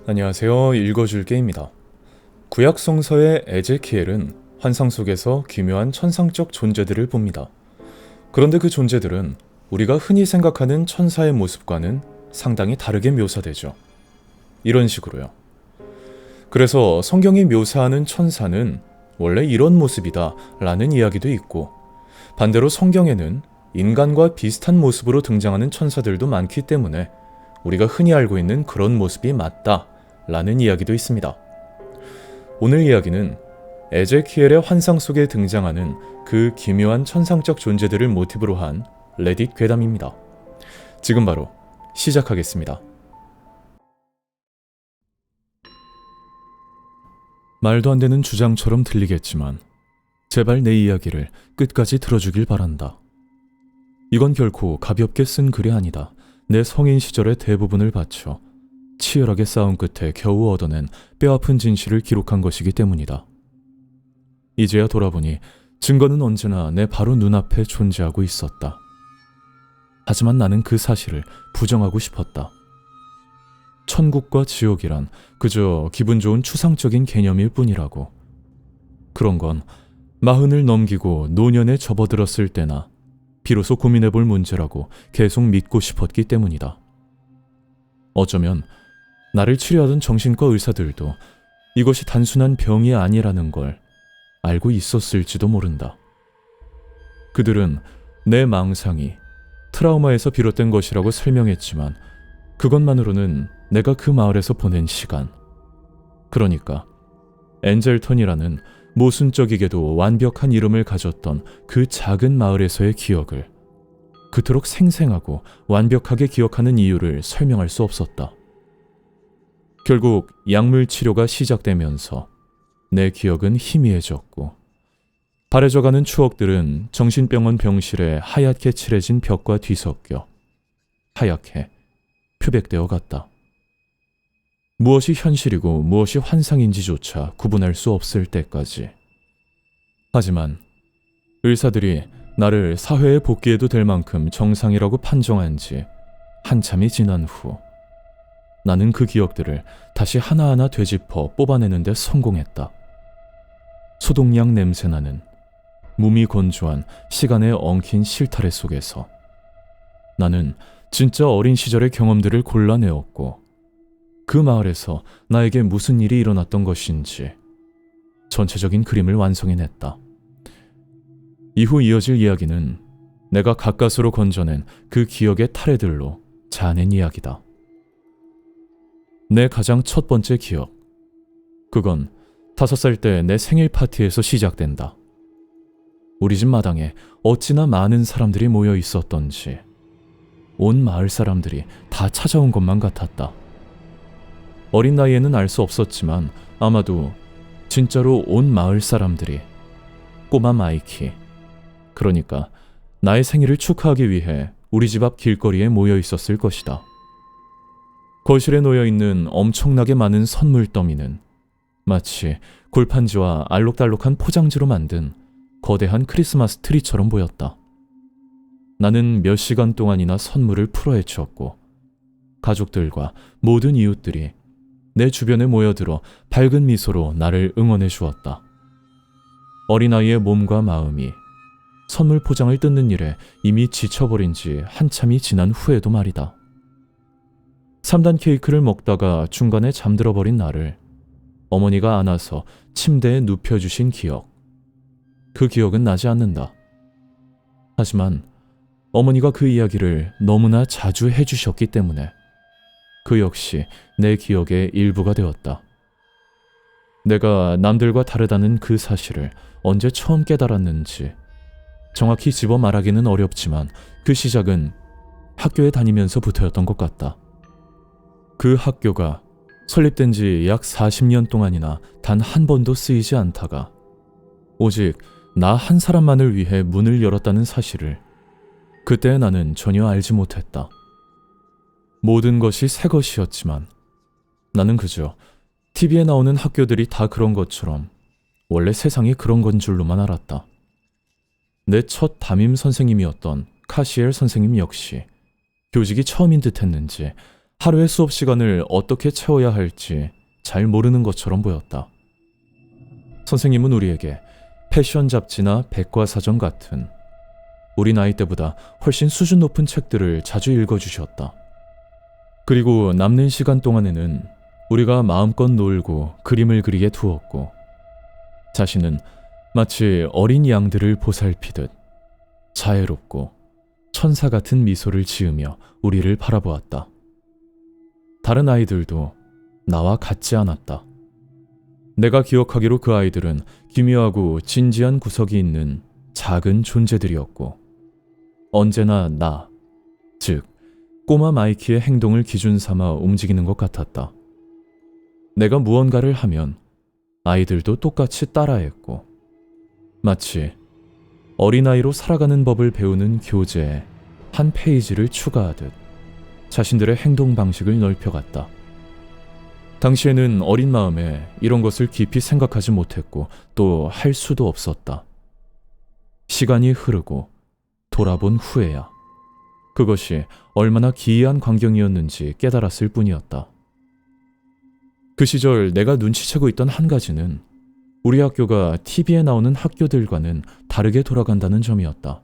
안녕하세요. 읽어줄게입니다. 구약 성서의 에제키엘은 환상 속에서 기묘한 천상적 존재들을 봅니다. 그런데 그 존재들은 우리가 흔히 생각하는 천사의 모습과는 상당히 다르게 묘사되죠. 이런 식으로요. 그래서 성경이 묘사하는 천사는 원래 이런 모습이다 라는 이야기도 있고, 반대로 성경에는 인간과 비슷한 모습으로 등장하는 천사들도 많기 때문에 우리가 흔히 알고 있는 그런 모습이 맞다 라는 이야기도 있습니다. 오늘 이야기는 에제키엘의 환상 속에 등장하는 그 기묘한 천상적 존재들을 모티브로 한 레딧 괴담입니다. 지금 바로 시작하겠습니다. 말도 안 되는 주장처럼 들리겠지만 제발 내 이야기를 끝까지 들어주길 바란다. 이건 결코 가볍게 쓴 글이 아니다. 내 성인 시절의 대부분을 바쳐 치열하게 싸운 끝에 겨우 얻어낸 뼈아픈 진실을 기록한 것이기 때문이다. 이제야 돌아보니 증거는 언제나 내 바로 눈앞에 존재하고 있었다. 하지만 나는 그 사실을 부정하고 싶었다. 천국과 지옥이란 그저 기분 좋은 추상적인 개념일 뿐이라고. 그런 건 40을 넘기고 노년에 접어들었을 때나 비로소 고민해볼 문제라고 계속 믿고 싶었기 때문이다. 어쩌면 나를 치료하던 정신과 의사들도 이것이 단순한 병이 아니라는 걸 알고 있었을지도 모른다. 그들은 내 망상이 트라우마에서 비롯된 것이라고 설명했지만 그것만으로는 내가 그 마을에서 보낸 시간, 그러니까 엔젤턴이라는 모순적이게도 완벽한 이름을 가졌던 그 작은 마을에서의 기억을 그토록 생생하고 완벽하게 기억하는 이유를 설명할 수 없었다. 결국 약물 치료가 시작되면서 내 기억은 희미해졌고 바래져가는 추억들은 정신병원 병실에 하얗게 칠해진 벽과 뒤섞여 하얗게 표백되어 갔다. 무엇이 현실이고 무엇이 환상인지조차 구분할 수 없을 때까지. 하지만 의사들이 나를 사회에 복귀해도 될 만큼 정상이라고 판정한 지 한참이 지난 후 나는 그 기억들을 다시 하나하나 되짚어 뽑아내는 데 성공했다. 소독약 냄새나는 몸이 건조한 시간에 엉킨 실타래 속에서 나는 진짜 어린 시절의 경험들을 골라내었고 그 마을에서 나에게 무슨 일이 일어났던 것인지 전체적인 그림을 완성해냈다. 이후 이어질 이야기는 내가 가까스로 건져낸 그 기억의 타래들로 짜낸 이야기다. 내 가장 첫 번째 기억. 그건 5살 때 내 생일 파티에서 시작된다. 우리 집 마당에 어찌나 많은 사람들이 모여 있었던지 온 마을 사람들이 다 찾아온 것만 같았다. 어린 나이에는 알 수 없었지만 아마도 진짜로 온 마을 사람들이 꼬마 마이키, 그러니까 나의 생일을 축하하기 위해 우리 집 앞 길거리에 모여 있었을 것이다. 거실에 놓여있는 엄청나게 많은 선물 더미는 마치 골판지와 알록달록한 포장지로 만든 거대한 크리스마스 트리처럼 보였다. 나는 몇 시간 동안이나 선물을 풀어헤쳤고 가족들과 모든 이웃들이 내 주변에 모여들어 밝은 미소로 나를 응원해 주었다. 어린아이의 몸과 마음이 선물 포장을 뜯는 일에 이미 지쳐버린 지 한참이 지난 후에도 말이다. 3단 케이크를 먹다가 중간에 잠들어버린 나를 어머니가 안아서 침대에 눕혀주신 기억. 그 기억은 나지 않는다. 하지만 어머니가 그 이야기를 너무나 자주 해주셨기 때문에 그 역시 내 기억의 일부가 되었다. 내가 남들과 다르다는 그 사실을 언제 처음 깨달았는지 정확히 집어 말하기는 어렵지만 그 시작은 학교에 다니면서부터였던 것 같다. 그 학교가 설립된 지 약 40년 동안이나 단 한 번도 쓰이지 않다가 오직 나 한 사람만을 위해 문을 열었다는 사실을 그때 나는 전혀 알지 못했다. 모든 것이 새 것이었지만 나는 그저 TV에 나오는 학교들이 다 그런 것처럼 원래 세상이 그런 건 줄로만 알았다. 내 첫 담임 선생님이었던 카시엘 선생님 역시 교직이 처음인 듯 했는지 하루의 수업 시간을 어떻게 채워야 할지 잘 모르는 것처럼 보였다. 선생님은 우리에게 패션 잡지나 백과사전 같은 우리 나이 때보다 훨씬 수준 높은 책들을 자주 읽어주셨다. 그리고 남는 시간 동안에는 우리가 마음껏 놀고 그림을 그리게 두었고, 자신은 마치 어린 양들을 보살피듯 자애롭고 천사 같은 미소를 지으며 우리를 바라보았다. 다른 아이들도 나와 같지 않았다. 내가 기억하기로 그 아이들은 기묘하고 진지한 구석이 있는 작은 존재들이었고, 언제나 나, 즉 꼬마 마이키의 행동을 기준 삼아 움직이는 것 같았다. 내가 무언가를 하면 아이들도 똑같이 따라했고, 마치 어린아이로 살아가는 법을 배우는 교재에 한 페이지를 추가하듯 자신들의 행동 방식을 넓혀갔다. 당시에는 어린 마음에 이런 것을 깊이 생각하지 못했고 또 할 수도 없었다. 시간이 흐르고 돌아본 후에야 그것이 얼마나 기이한 광경이었는지 깨달았을 뿐이었다. 그 시절 내가 눈치채고 있던 한 가지는 우리 학교가 TV에 나오는 학교들과는 다르게 돌아간다는 점이었다.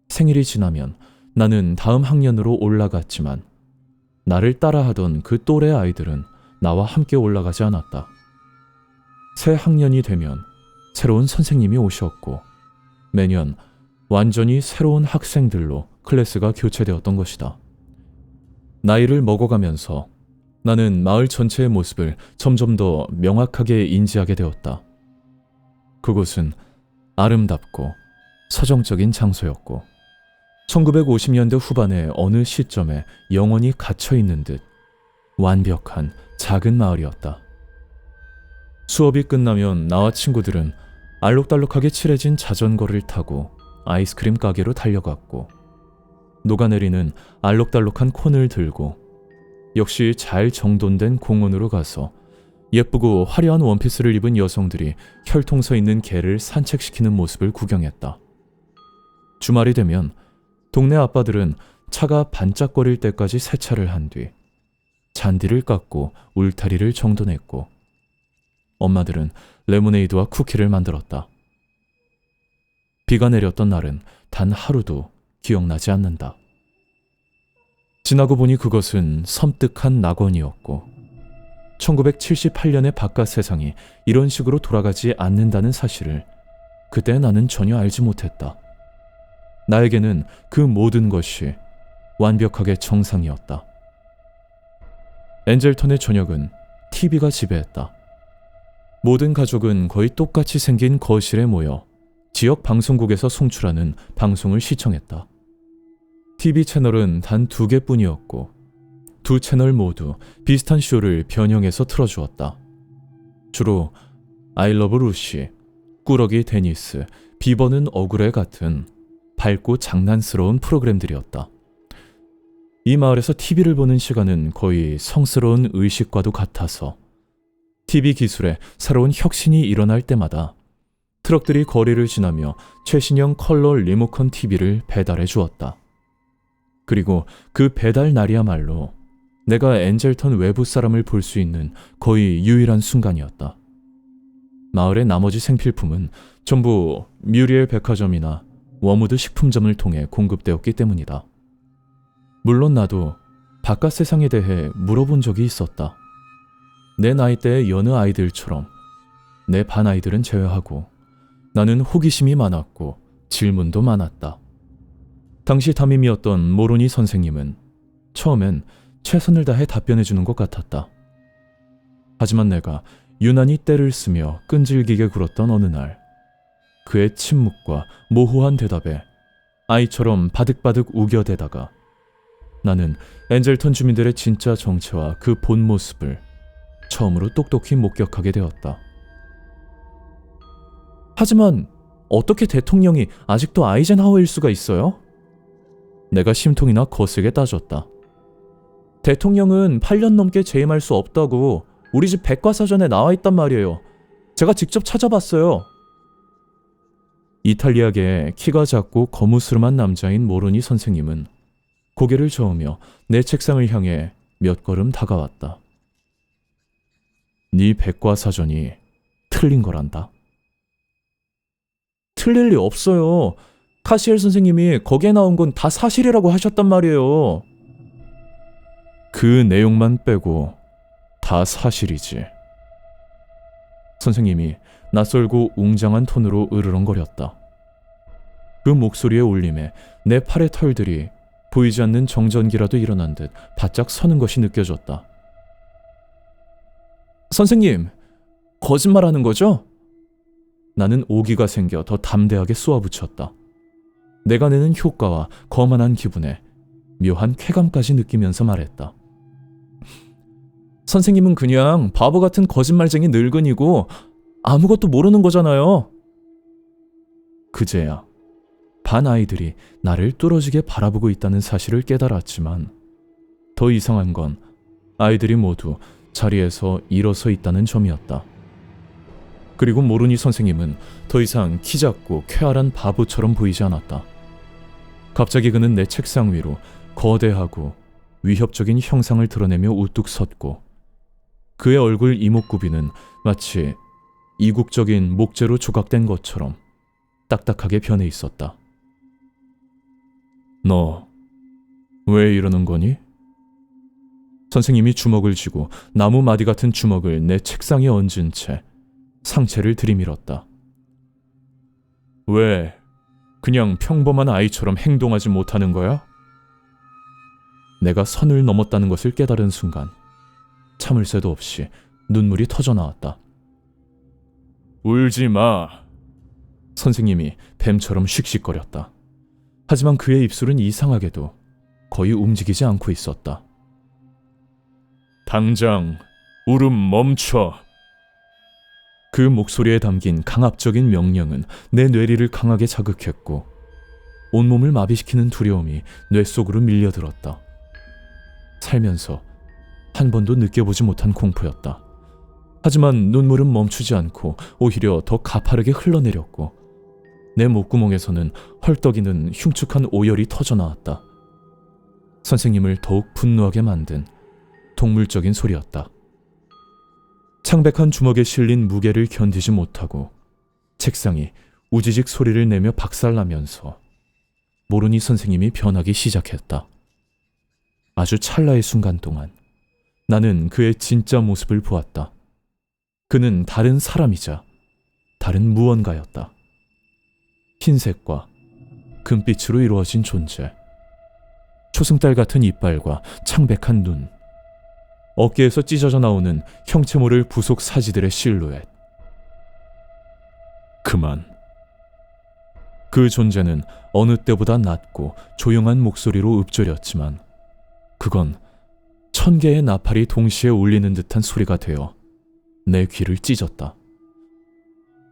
생일이 지나면 나는 다음 학년으로 올라갔지만 나를 따라하던 그 또래 아이들은 나와 함께 올라가지 않았다. 새 학년이 되면 새로운 선생님이 오셨고 매년 완전히 새로운 학생들로 클래스가 교체되었던 것이다. 나이를 먹어가면서 나는 마을 전체의 모습을 점점 더 명확하게 인지하게 되었다. 그곳은 아름답고 서정적인 장소였고 1950년대 후반의 어느 시점에 영원히 갇혀있는 듯 완벽한 작은 마을이었다. 수업이 끝나면 나와 친구들은 알록달록하게 칠해진 자전거를 타고 아이스크림 가게로 달려갔고, 녹아내리는 알록달록한 콘을 들고 역시 잘 정돈된 공원으로 가서 예쁘고 화려한 원피스를 입은 여성들이 혈통 서 있는 개를 산책시키는 모습을 구경했다. 주말이 되면 동네 아빠들은 차가 반짝거릴 때까지 세차를 한 뒤 잔디를 깎고 울타리를 정돈했고, 엄마들은 레모네이드와 쿠키를 만들었다. 비가 내렸던 날은 단 하루도 기억나지 않는다. 지나고 보니 그것은 섬뜩한 낙원이었고 1978년의 바깥 세상이 이런 식으로 돌아가지 않는다는 사실을 그때 나는 전혀 알지 못했다. 나에게는 그 모든 것이 완벽하게 정상이었다. 엔젤턴의 저녁은 TV가 지배했다. 모든 가족은 거의 똑같이 생긴 거실에 모여 지역 방송국에서 송출하는 방송을 시청했다. TV 채널은 단 2개뿐이었고 두 채널 모두 비슷한 쇼를 변형해서 틀어주었다. 주로 I Love 루시, 꾸러기 데니스, 비버는 억울해 같은 밝고 장난스러운 프로그램들이었다. 이 마을에서 TV를 보는 시간은 거의 성스러운 의식과도 같아서 TV 기술에 새로운 혁신이 일어날 때마다 트럭들이 거리를 지나며 최신형 컬러 리모컨 TV를 배달해 주었다. 그리고 그 배달 날이야말로 내가 엔젤턴 외부 사람을 볼 수 있는 거의 유일한 순간이었다. 마을의 나머지 생필품은 전부 뮤리엘 백화점이나 워무드 식품점을 통해 공급되었기 때문이다. 물론 나도 바깥 세상에 대해 물어본 적이 있었다. 내 나이대의 여느 아이들처럼 내 반 아이들은 제외하고 나는 호기심이 많았고 질문도 많았다. 당시 담임이었던 모로니 선생님은 처음엔 최선을 다해 답변해주는 것 같았다. 하지만 내가 유난히 떼를 쓰며 끈질기게 굴었던 어느 날, 그의 침묵과 모호한 대답에 아이처럼 바득바득 우겨대다가 나는 엔젤턴 주민들의 진짜 정체와 그 본 모습을 처음으로 똑똑히 목격하게 되었다. 하지만 어떻게 대통령이 아직도 아이젠하워일 수가 있어요? 내가 심통이나 거세게 따졌다. 대통령은 8년 넘게 재임할 수 없다고 우리 집 백과사전에 나와 있단 말이에요. 제가 직접 찾아봤어요. 이탈리아계의 키가 작고 거무스름한 남자인 모로니 선생님은 고개를 저으며 내 책상을 향해 몇 걸음 다가왔다. 네 백과사전이 틀린 거란다. 틀릴 리 없어요. 카시엘 선생님이 거기에 나온 건 다 사실이라고 하셨단 말이에요. 그 내용만 빼고 다 사실이지. 선생님이 낯설고 웅장한 톤으로 으르렁거렸다. 그 목소리의 울림에 내 팔의 털들이 보이지 않는 정전기라도 일어난 듯 바짝 서는 것이 느껴졌다. 선생님, 거짓말하는 거죠? 나는 오기가 생겨 더 담대하게 쏘아붙였다. 내가 내는 효과와 거만한 기분에 묘한 쾌감까지 느끼면서 말했다. 선생님은 그냥 바보 같은 거짓말쟁이 늙은이고 아무것도 모르는 거잖아요. 그제야 반 아이들이 나를 뚫어지게 바라보고 있다는 사실을 깨달았지만 더 이상한 건 아이들이 모두 자리에서 일어서 있다는 점이었다. 그리고 모르니 선생님은 더 이상 키 작고 쾌활한 바보처럼 보이지 않았다. 갑자기 그는 내 책상 위로 거대하고 위협적인 형상을 드러내며 우뚝 섰고 그의 얼굴 이목구비는 마치 이국적인 목재로 조각된 것처럼 딱딱하게 변해 있었다. 너 왜 이러는 거니? 선생님이 주먹을 쥐고 나무 마디 같은 주먹을 내 책상에 얹은 채 상체를 들이밀었다. 왜 그냥 평범한 아이처럼 행동하지 못하는 거야? 내가 선을 넘었다는 것을 깨달은 순간 참을 새도 없이 눈물이 터져 나왔다. 울지 마. 선생님이 뱀처럼 씩씩거렸다. 하지만 그의 입술은 이상하게도 거의 움직이지 않고 있었다. 당장 울음 멈춰. 그 목소리에 담긴 강압적인 명령은 내 뇌리를 강하게 자극했고 온몸을 마비시키는 두려움이 뇌 속으로 밀려들었다. 살면서 한 번도 느껴보지 못한 공포였다. 하지만 눈물은 멈추지 않고 오히려 더 가파르게 흘러내렸고 내 목구멍에서는 헐떡이는 흉측한 오열이 터져나왔다. 선생님을 더욱 분노하게 만든 동물적인 소리였다. 창백한 주먹에 실린 무게를 견디지 못하고 책상이 우지직 소리를 내며 박살나면서 모르니 선생님이 변하기 시작했다. 아주 찰나의 순간 동안 나는 그의 진짜 모습을 보았다. 그는 다른 사람이자 다른 무언가였다. 흰색과 금빛으로 이루어진 존재. 초승달 같은 이빨과 창백한 눈. 어깨에서 찢어져 나오는 형체 모를 부속 사지들의 실루엣. 그만. 그 존재는 어느 때보다 낮고 조용한 목소리로 읊조렸지만 그건 1000개의 나팔이 동시에 울리는 듯한 소리가 되어 내 귀를 찢었다.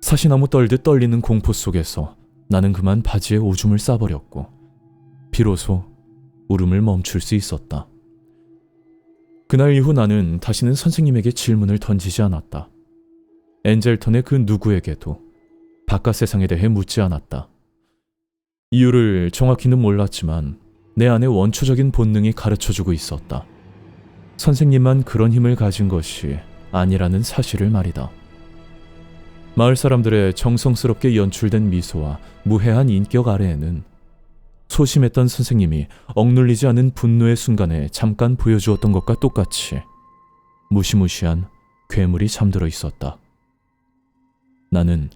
사시나무 떨듯 떨리는 공포 속에서 나는 그만 바지에 오줌을 싸버렸고 비로소 울음을 멈출 수 있었다. 그날 이후 나는 다시는 선생님에게 질문을 던지지 않았다. 엔젤턴의 그 누구에게도 바깥 세상에 대해 묻지 않았다. 이유를 정확히는 몰랐지만 내 안에 원초적인 본능이 가르쳐주고 있었다. 선생님만 그런 힘을 가진 것이 아니라는 사실을 말이다. 마을 사람들의 정성스럽게 연출된 미소와 무해한 인격 아래에는 소심했던 선생님이 억눌리지 않은 분노의 순간에 잠깐 보여주었던 것과 똑같이 무시무시한 괴물이 잠들어 있었다. 나는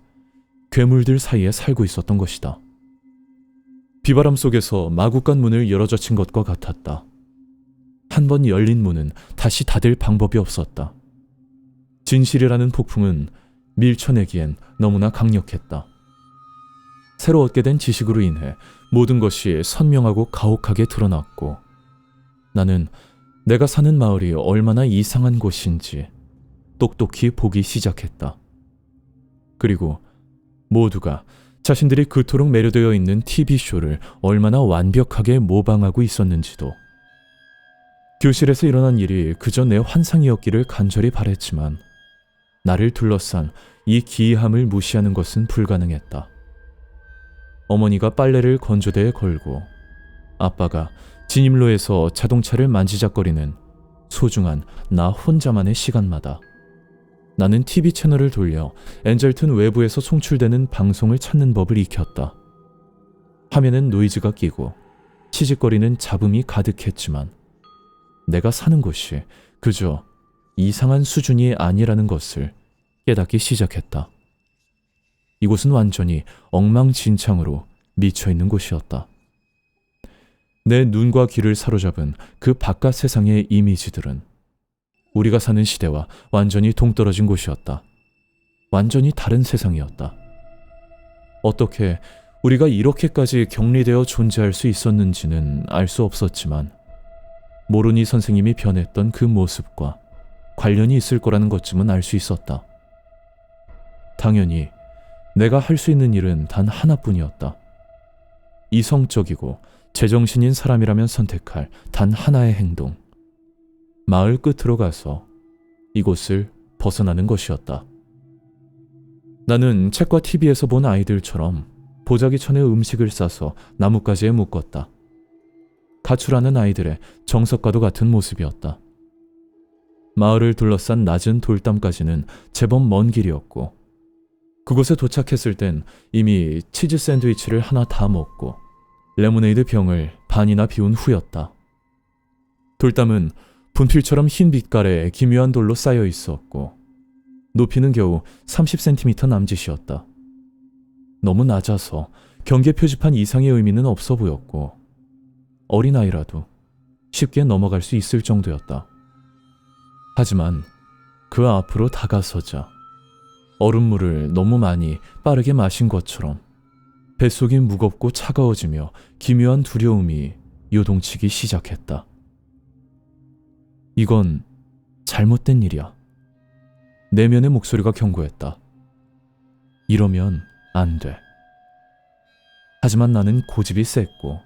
괴물들 사이에 살고 있었던 것이다. 비바람 속에서 마구간 문을 열어젖힌 것과 같았다. 한 번 열린 문은 다시 닫을 방법이 없었다. 진실이라는 폭풍은 밀쳐내기엔 너무나 강력했다. 새로 얻게 된 지식으로 인해 모든 것이 선명하고 가혹하게 드러났고 나는 내가 사는 마을이 얼마나 이상한 곳인지 똑똑히 보기 시작했다. 그리고 모두가 자신들이 그토록 매료되어 있는 TV쇼를 얼마나 완벽하게 모방하고 있었는지도. 교실에서 일어난 일이 그저 내 환상이었기를 간절히 바랬지만 나를 둘러싼 이 기이함을 무시하는 것은 불가능했다. 어머니가 빨래를 건조대에 걸고 아빠가 진입로에서 자동차를 만지작거리는 소중한 나 혼자만의 시간마다 나는 TV 채널을 돌려 엔젤튼 외부에서 송출되는 방송을 찾는 법을 익혔다. 화면엔 노이즈가 끼고 치직거리는 잡음이 가득했지만 내가 사는 곳이 그저 이상한 수준이 아니라는 것을 깨닫기 시작했다. 이곳은 완전히 엉망진창으로 미쳐있는 곳이었다. 내 눈과 귀를 사로잡은 그 바깥 세상의 이미지들은 우리가 사는 시대와 완전히 동떨어진 곳이었다. 완전히 다른 세상이었다. 어떻게 우리가 이렇게까지 격리되어 존재할 수 있었는지는 알 수 없었지만 모로니 선생님이 변했던 그 모습과 관련이 있을 거라는 것쯤은 알 수 있었다. 당연히 내가 할 수 있는 일은 단 하나뿐이었다. 이성적이고 제정신인 사람이라면 선택할 단 하나의 행동. 마을 끝으로 가서 이곳을 벗어나는 것이었다. 나는 책과 TV에서 본 아이들처럼 보자기천에 음식을 싸서 나뭇가지에 묶었다. 가출하는 아이들의 정석과도 같은 모습이었다. 마을을 둘러싼 낮은 돌담까지는 제법 먼 길이었고 그곳에 도착했을 땐 이미 치즈 샌드위치를 하나 다 먹고 레모네이드 병을 반이나 비운 후였다. 돌담은 분필처럼 흰 빛깔의 기묘한 돌로 쌓여 있었고 높이는 겨우 30cm 남짓이었다. 너무 낮아서 경계 표지판 이상의 의미는 없어 보였고 어린아이라도 쉽게 넘어갈 수 있을 정도였다. 하지만 그 앞으로 다가서자 얼음물을 너무 많이 빠르게 마신 것처럼 뱃속이 무겁고 차가워지며 기묘한 두려움이 요동치기 시작했다. 이건 잘못된 일이야. 내면의 목소리가 경고했다. 이러면 안 돼. 하지만 나는 고집이 셌고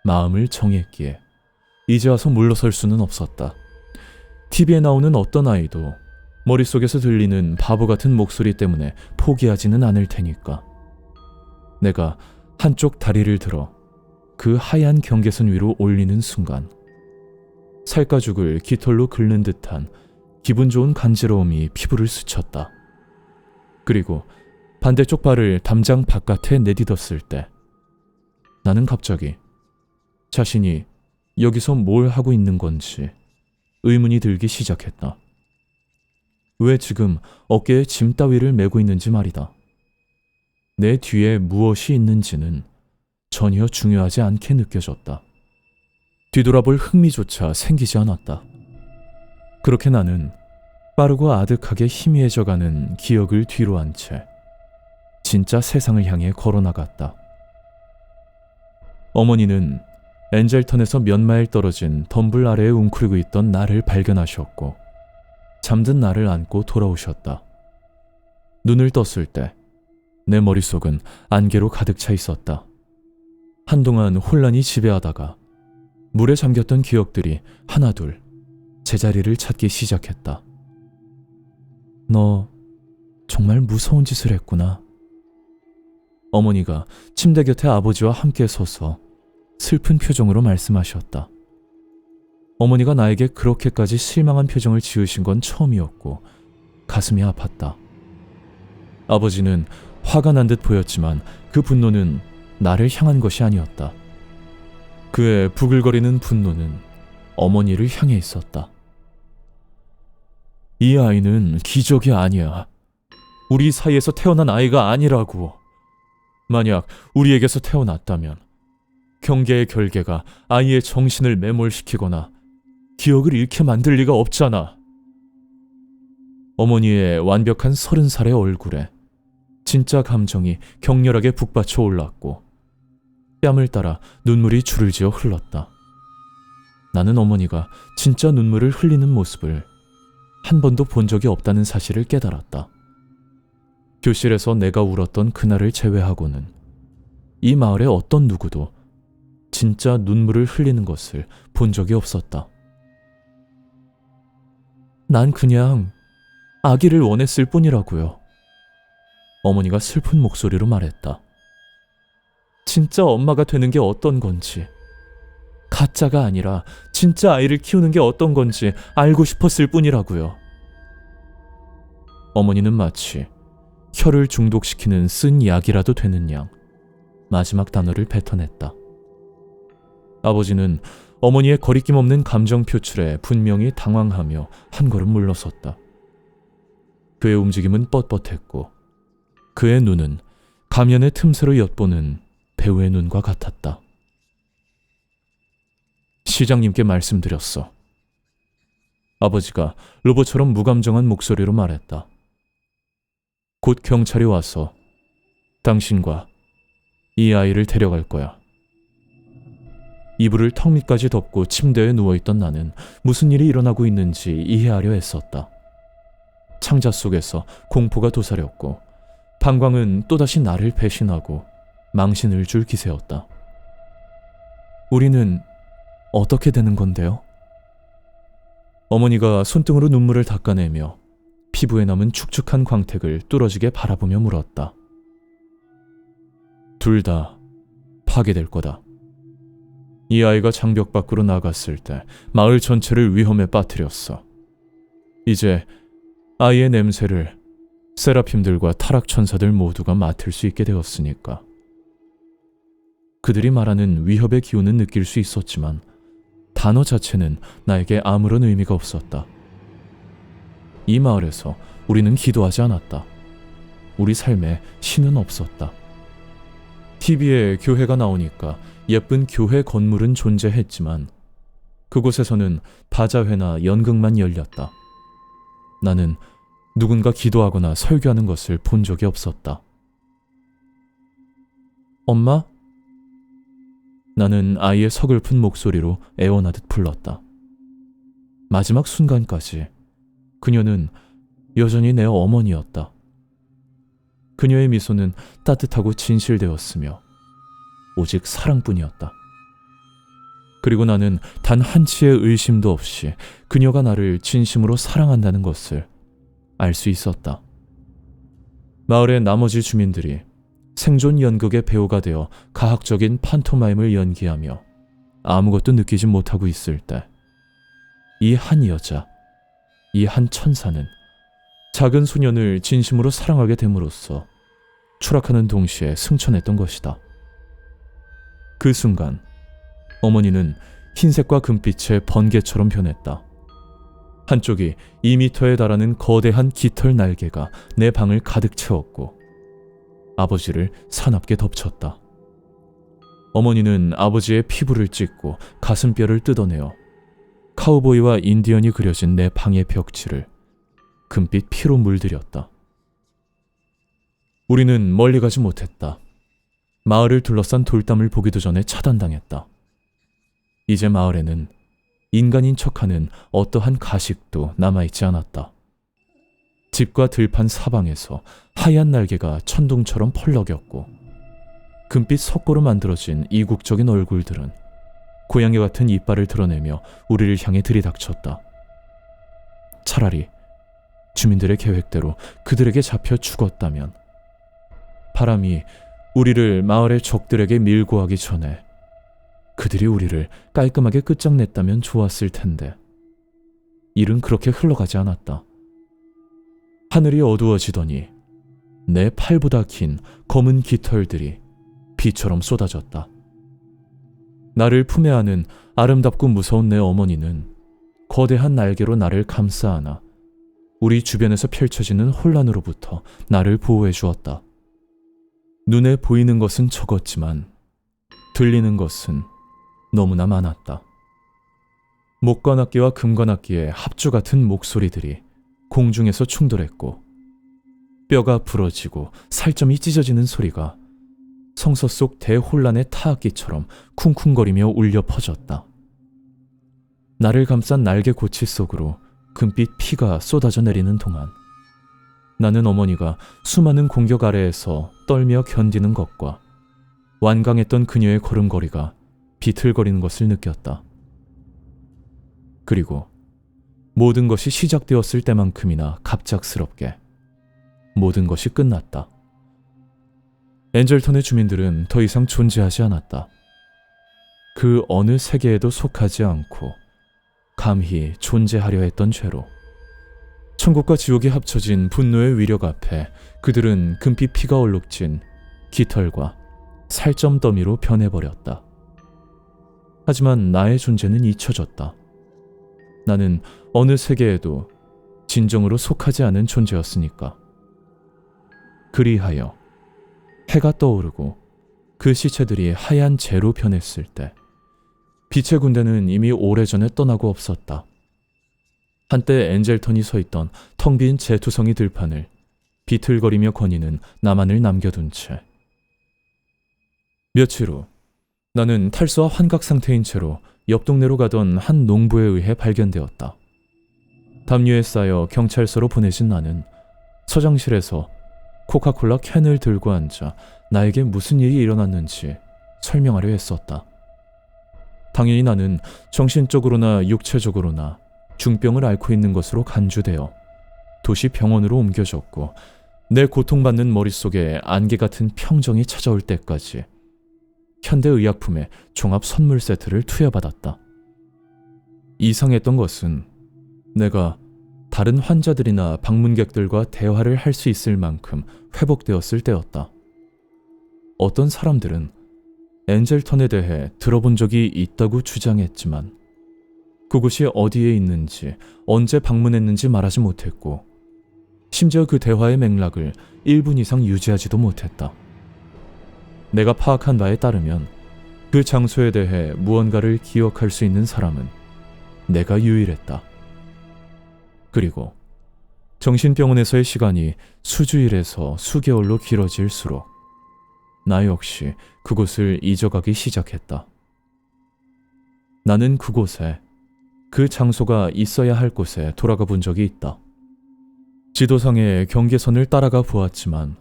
마음을 정했기에 이제 와서 물러설 수는 없었다. TV에 나오는 어떤 아이도 머릿속에서 들리는 바보 같은 목소리 때문에 포기하지는 않을 테니까. 내가 한쪽 다리를 들어 그 하얀 경계선 위로 올리는 순간 살가죽을 깃털로 긁는 듯한 기분 좋은 간지러움이 피부를 스쳤다. 그리고 반대쪽 발을 담장 바깥에 내딛었을 때 나는 갑자기 자신이 여기서 뭘 하고 있는 건지 의문이 들기 시작했다. 왜 지금 어깨에 짐 따위를 메고 있는지 말이다. 내 뒤에 무엇이 있는지는 전혀 중요하지 않게 느껴졌다. 뒤돌아볼 흥미조차 생기지 않았다. 그렇게 나는 빠르고 아득하게 희미해져가는 기억을 뒤로 한 채 진짜 세상을 향해 걸어나갔다. 어머니는 엔젤턴에서 몇 마일 떨어진 덤블 아래에 웅크리고 있던 나를 발견하셨고 잠든 나를 안고 돌아오셨다. 눈을 떴을 때 내 머릿속은 안개로 가득 차 있었다. 한동안 혼란이 지배하다가 물에 잠겼던 기억들이 하나둘 제자리를 찾기 시작했다. 너 정말 무서운 짓을 했구나. 어머니가 침대 곁에 아버지와 함께 서서 슬픈 표정으로 말씀하셨다. 어머니가 나에게 그렇게까지 실망한 표정을 지으신 건 처음이었고 가슴이 아팠다. 아버지는 화가 난 듯 보였지만 그 분노는 나를 향한 것이 아니었다. 그의 부글거리는 분노는 어머니를 향해 있었다. 이 아이는 기적이 아니야. 우리 사이에서 태어난 아이가 아니라고. 만약 우리에게서 태어났다면 경계의 결계가 아이의 정신을 매몰시키거나 기억을 잃게 만들 리가 없잖아. 어머니의 완벽한 30살의 얼굴에 진짜 감정이 격렬하게 북받쳐 올랐고 뺨을 따라 눈물이 줄을 지어 흘렀다. 나는 어머니가 진짜 눈물을 흘리는 모습을 한 번도 본 적이 없다는 사실을 깨달았다. 교실에서 내가 울었던 그날을 제외하고는 이 마을의 어떤 누구도 진짜 눈물을 흘리는 것을 본 적이 없었다. 난 그냥 아기를 원했을 뿐이라고요. 어머니가 슬픈 목소리로 말했다. 진짜 엄마가 되는 게 어떤 건지, 가짜가 아니라 진짜 아이를 키우는 게 어떤 건지 알고 싶었을 뿐이라고요. 어머니는 마치 혀를 중독시키는 쓴 약이라도 되는 양 마지막 단어를 뱉어냈다. 아버지는 어머니의 거리낌 없는 감정 표출에 분명히 당황하며 한 걸음 물러섰다. 그의 움직임은 뻣뻣했고 그의 눈은 가면의 틈새로 엿보는 배우의 눈과 같았다. 시장님께 말씀드렸어. 아버지가 로봇처럼 무감정한 목소리로 말했다. 곧 경찰이 와서 당신과 이 아이를 데려갈 거야. 이불을 턱 밑까지 덮고 침대에 누워있던 나는 무슨 일이 일어나고 있는지 이해하려 애썼다. 창자 속에서 공포가 도사렸고 방광은 또다시 나를 배신하고 망신을 줄 기세였다. 우리는 어떻게 되는 건데요? 어머니가 손등으로 눈물을 닦아내며 피부에 남은 축축한 광택을 뚫어지게 바라보며 물었다. 둘 다 파괴될 거다. 이 아이가 장벽 밖으로 나갔을 때 마을 전체를 위험에 빠뜨렸어. 이제 아이의 냄새를 세라핌들과 타락천사들 모두가 맡을 수 있게 되었으니까. 그들이 말하는 위협의 기운은 느낄 수 있었지만 단어 자체는 나에게 아무런 의미가 없었다. 이 마을에서 우리는 기도하지 않았다. 우리 삶에 신은 없었다. TV에 교회가 나오니까 예쁜 교회 건물은 존재했지만 그곳에서는 바자회나 연극만 열렸다. 나는 누군가 기도하거나 설교하는 것을 본 적이 없었다. 엄마? 나는 아이의 서글픈 목소리로 애원하듯 불렀다. 마지막 순간까지 그녀는 여전히 내 어머니였다. 그녀의 미소는 따뜻하고 진실되었으며 오직 사랑뿐이었다. 그리고 나는 단 한치의 의심도 없이 그녀가 나를 진심으로 사랑한다는 것을 알 수 있었다. 마을의 나머지 주민들이 생존 연극의 배우가 되어 가학적인 판토마임을 연기하며 아무것도 느끼지 못하고 있을 때 이 한 여자, 이 한 천사는 작은 소년을 진심으로 사랑하게 됨으로써 추락하는 동시에 승천했던 것이다. 그 순간 어머니는 흰색과 금빛의 번개처럼 변했다. 한쪽이 2미터에 달하는 거대한 깃털 날개가 내 방을 가득 채웠고 아버지를 사납게 덮쳤다. 어머니는 아버지의 피부를 찢고 가슴뼈를 뜯어내어 카우보이와 인디언이 그려진 내 방의 벽지를 금빛 피로 물들였다. 우리는 멀리 가지 못했다. 마을을 둘러싼 돌담을 보기도 전에 차단당했다. 이제 마을에는 인간인 척하는 어떠한 가식도 남아있지 않았다. 집과 들판 사방에서 하얀 날개가 천둥처럼 펄럭였고 금빛 석고로 만들어진 이국적인 얼굴들은 고양이 같은 이빨을 드러내며 우리를 향해 들이닥쳤다. 차라리 주민들의 계획대로 그들에게 잡혀 죽었다면 바람이 우리를 마을의 적들에게 밀고 하기 전에 그들이 우리를 깔끔하게 끝장냈다면 좋았을 텐데 일은 그렇게 흘러가지 않았다. 하늘이 어두워지더니 내 팔보다 긴 검은 깃털들이 비처럼 쏟아졌다. 나를 품에 안은 아름답고 무서운 내 어머니는 거대한 날개로 나를 감싸 안아 우리 주변에서 펼쳐지는 혼란으로부터 나를 보호해 주었다. 눈에 보이는 것은 적었지만 들리는 것은 너무나 많았다. 목관악기와 금관악기의 합주 같은 목소리들이 공중에서 충돌했고 뼈가 부러지고 살점이 찢어지는 소리가 성서 속 대혼란의 타악기처럼 쿵쿵거리며 울려 퍼졌다. 나를 감싼 날개 고치 속으로 금빛 피가 쏟아져 내리는 동안 나는 어머니가 수많은 공격 아래에서 떨며 견디는 것과 완강했던 그녀의 걸음걸이가 비틀거리는 것을 느꼈다. 그리고 모든 것이 시작되었을 때만큼이나 갑작스럽게 모든 것이 끝났다. 엔젤턴의 주민들은 더 이상 존재하지 않았다. 그 어느 세계에도 속하지 않고 감히 존재하려 했던 죄로 천국과 지옥이 합쳐진 분노의 위력 앞에 그들은 금빛 피가 얼룩진 깃털과 살점 더미로 변해버렸다. 하지만 나의 존재는 잊혀졌다. 나는 어느 세계에도 진정으로 속하지 않은 존재였으니까. 그리하여 해가 떠오르고 그 시체들이 하얀 재로 변했을 때 빛의 군대는 이미 오래전에 떠나고 없었다. 한때 엔젤턴이 서있던 텅 빈 제투성이 들판을 비틀거리며 거니는 나만을 남겨둔 채. 며칠 후 나는 탈수와 환각 상태인 채로 옆 동네로 가던 한 농부에 의해 발견되었다. 담요에 쌓여 경찰서로 보내진 나는 서장실에서 코카콜라 캔을 들고 앉아 나에게 무슨 일이 일어났는지 설명하려 했었다. 당연히 나는 정신적으로나 육체적으로나 중병을 앓고 있는 것으로 간주되어 도시 병원으로 옮겨졌고 내 고통받는 머릿속에 안개 같은 평정이 찾아올 때까지 현대의약품의 종합 선물 세트를 투여받았다. 이상했던 것은 내가 다른 환자들이나 방문객들과 대화를 할 수 있을 만큼 회복되었을 때였다. 어떤 사람들은 엔젤턴에 대해 들어본 적이 있다고 주장했지만 그곳이 어디에 있는지 언제 방문했는지 말하지 못했고 심지어 그 대화의 맥락을 1분 이상 유지하지도 못했다. 내가 파악한 바에 따르면 그 장소에 대해 무언가를 기억할 수 있는 사람은 내가 유일했다. 그리고 정신병원에서의 시간이 수주일에서 수개월로 길어질수록 나 역시 그곳을 잊어가기 시작했다. 나는 그곳에, 그 장소가 있어야 할 곳에 돌아가 본 적이 있다. 지도상의 경계선을 따라가 보았지만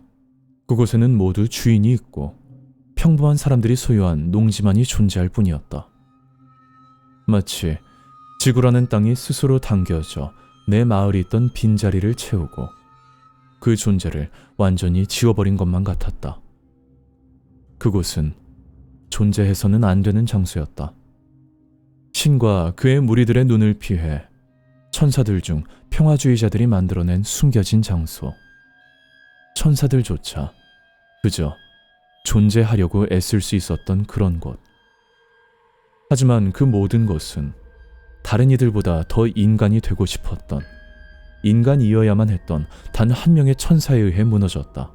그곳에는 모두 주인이 있고 평범한 사람들이 소유한 농지만이 존재할 뿐이었다. 마치 지구라는 땅이 스스로 당겨져 내 마을이 있던 빈자리를 채우고 그 존재를 완전히 지워버린 것만 같았다. 그곳은 존재해서는 안 되는 장소였다. 신과 그의 무리들의 눈을 피해 천사들 중 평화주의자들이 만들어낸 숨겨진 장소. 천사들조차 그저 존재하려고 애쓸 수 있었던 그런 곳. 하지만 그 모든 것은 다른 이들보다 더 인간이 되고 싶었던, 인간이어야만 했던 단 한 명의 천사에 의해 무너졌다.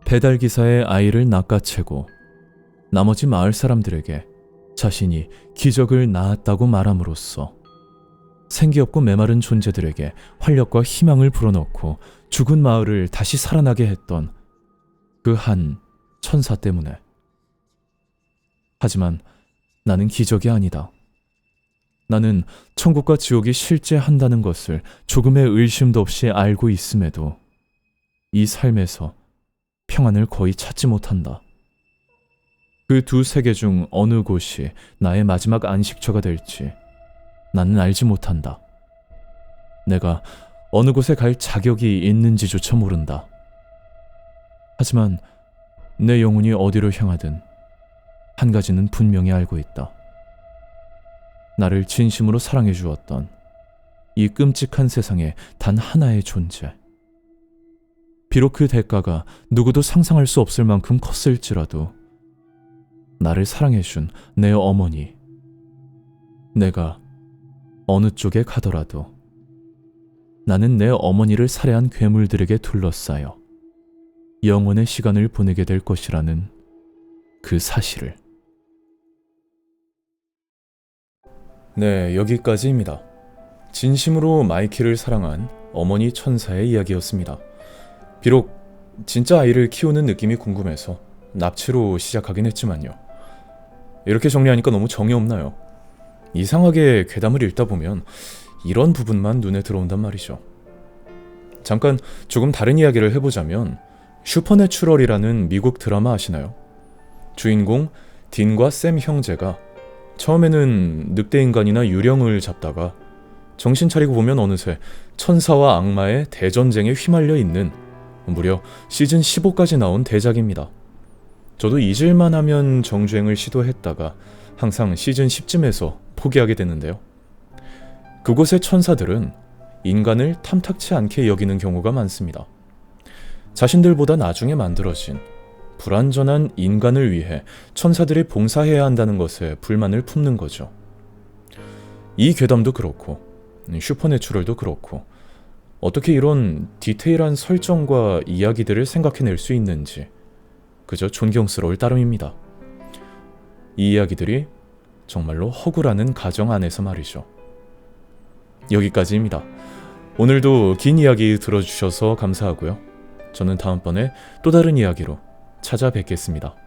배달기사의 아이를 낚아채고 나머지 마을 사람들에게 자신이 기적을 낳았다고 말함으로써 생기 없고 메마른 존재들에게 활력과 희망을 불어넣고 죽은 마을을 다시 살아나게 했던 그 한 천사 때문에. 하지만 나는 기적이 아니다. 나는 천국과 지옥이 실제한다는 것을 조금의 의심도 없이 알고 있음에도 이 삶에서 평안을 거의 찾지 못한다. 그 두 세계 중 어느 곳이 나의 마지막 안식처가 될지 나는 알지 못한다. 내가 어느 곳에 갈 자격이 있는지조차 모른다. 하지만 내 영혼이 어디로 향하든 한 가지는 분명히 알고 있다. 나를 진심으로 사랑해 주었던 이 끔찍한 세상에 단 하나의 존재. 비록 그 대가가 누구도 상상할 수 없을 만큼 컸을지라도 나를 사랑해준 내 어머니. 내가 어느 쪽에 가더라도 나는 내 어머니를 살해한 괴물들에게 둘러싸여 영원의 시간을 보내게 될 것이라는 그 사실을. 네, 여기까지입니다. 진심으로 마이키를 사랑한 어머니 천사의 이야기였습니다. 비록 진짜 아이를 키우는 느낌이 궁금해서 납치로 시작하긴 했지만요. 이렇게 정리하니까 너무 정이 없나요? 이상하게 괴담을 읽다 보면 이런 부분만 눈에 들어온단 말이죠. 잠깐 조금 다른 이야기를 해보자면 슈퍼내추럴이라는 미국 드라마 아시나요? 주인공 딘과 샘 형제가 처음에는 늑대인간이나 유령을 잡다가 정신 차리고 보면 어느새 천사와 악마의 대전쟁에 휘말려 있는 무려 시즌 15까지 나온 대작입니다. 저도 잊을만 하면 정주행을 시도했다가 항상 시즌 10쯤에서 포기하게 되는데요. 그곳의 천사들은 인간을 탐탁치 않게 여기는 경우가 많습니다. 자신들보다 나중에 만들어진 불완전한 인간을 위해 천사들이 봉사해야 한다는 것에 불만을 품는 거죠. 이 괴담도 그렇고 슈퍼내추럴도 그렇고 어떻게 이런 디테일한 설정과 이야기들을 생각해낼 수 있는지 그저 존경스러울 따름입니다. 이 이야기들이 정말로 허구라는 가정 안에서 말이죠. 여기까지입니다. 오늘도 긴 이야기 들어주셔서 감사하고요. 저는 다음번에 또 다른 이야기로 찾아뵙겠습니다.